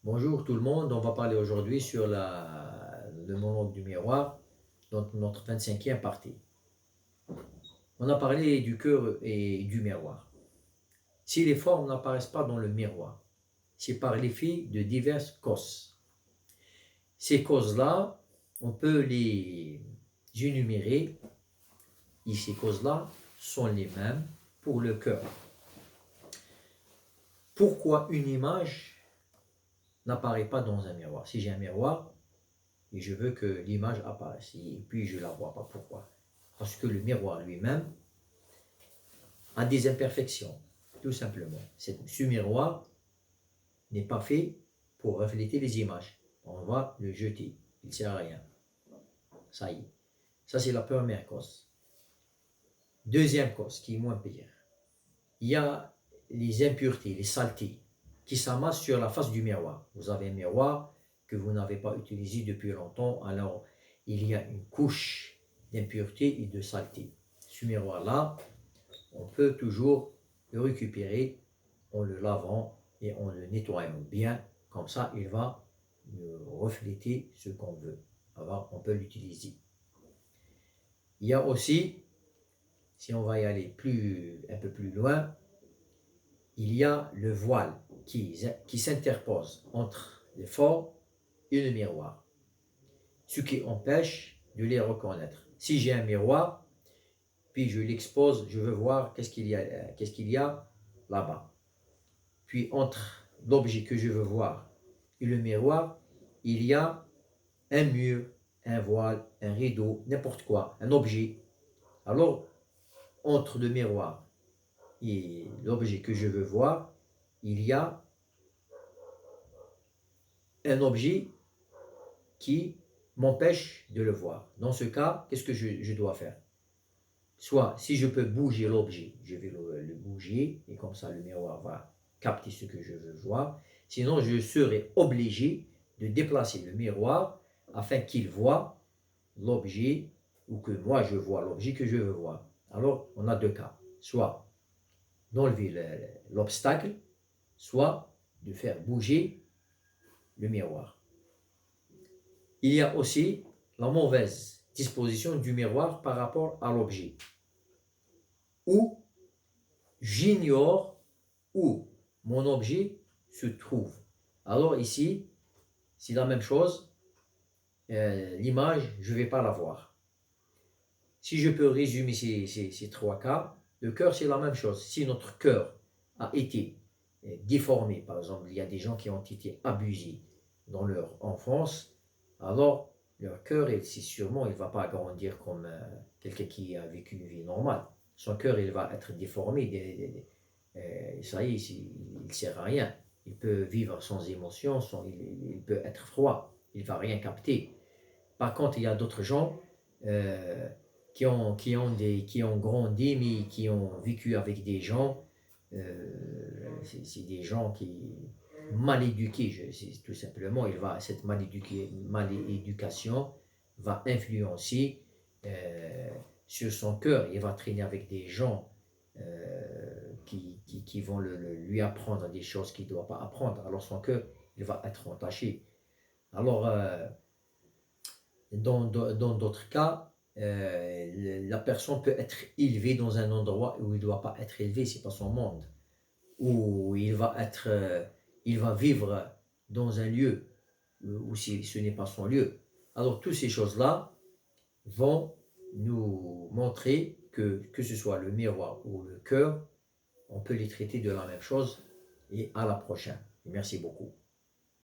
Bonjour tout le monde, on va parler aujourd'hui sur le monologue du miroir, donc notre 25e partie. On a parlé du cœur et du miroir. Si les formes n'apparaissent pas dans le miroir, c'est par l'effet de diverses causes. Ces causes-là, on peut les énumérer, et ces causes-là sont les mêmes pour le cœur. Pourquoi une image n'apparaît pas dans un miroir? Si j'ai un miroir, et je veux que l'image apparaisse, et puis je ne la vois pas. Pourquoi? Parce que le miroir lui-même a des imperfections, tout simplement. Ce miroir n'est pas fait pour refléter les images. On va le jeter, il ne sert à rien. Ça y est. Ça, c'est la première cause. Deuxième cause, qui est moins pire. Il y a les impuretés, les saletés, qui s'amassent sur la face du miroir. Vous avez un miroir que vous n'avez pas utilisé depuis longtemps, alors il y a une couche d'impureté et de saleté. Ce miroir-là, on peut toujours le récupérer en le lavant et en le nettoyant bien. Comme ça, il va refléter ce qu'on veut. Alors, on peut l'utiliser. Il y a aussi, si on va y aller un peu plus loin, il y a le voile qui s'interpose entre les formes et le miroir, ce qui empêche de les reconnaître. Si j'ai un miroir, puis je l'expose, je veux voir qu'est-ce qu'il y a là-bas. Puis entre l'objet que je veux voir et le miroir, il y a un mur, un voile, un rideau, n'importe quoi, un objet. Alors, entre le miroir et l'objet que je veux voir, il y a un objet qui m'empêche de le voir. Dans ce cas, qu'est-ce que je dois faire? Soit, si je peux bouger l'objet, je vais le bouger, et comme ça le miroir va capter ce que je veux voir. Sinon, je serai obligé de déplacer le miroir afin qu'il voie l'objet, ou que moi je vois l'objet que je veux voir. Alors, on a deux cas. Soit d'enlever l'obstacle, soit de faire bouger le miroir. Il y a aussi la mauvaise disposition du miroir par rapport à l'objet, où j'ignore où mon objet se trouve. Alors ici, c'est la même chose, l'image, je ne vais pas la voir. Si je peux résumer ces trois cas, le cœur c'est la même chose. Si notre cœur a été déformé, par exemple, il y a des gens qui ont été abusés dans leur enfance, alors leur cœur, sûrement, il ne va pas grandir comme quelqu'un qui a vécu une vie normale. Son cœur, il va être déformé. Ça y est, il ne sert à rien. Il peut vivre sans émotion, il peut être froid, il ne va rien capter. Par contre, il y a d'autres gens qui ont grandi, mais qui ont vécu avec des gens, c'est des gens qui mal éduqués, tout simplement. Cette maléducation va influencer sur son cœur. Il va traîner avec des gens qui vont lui apprendre des choses qu'il ne doit pas apprendre. Alors son cœur, il va être entaché. Alors, dans d'autres cas, la personne peut être élevée dans un endroit où il ne doit pas être élevé, c'est pas son monde. Où il va vivre dans un lieu où ce n'est pas son lieu. Alors, toutes ces choses-là vont nous montrer que ce soit le miroir ou le cœur, on peut les traiter de la même chose. Et à la prochaine. Merci beaucoup.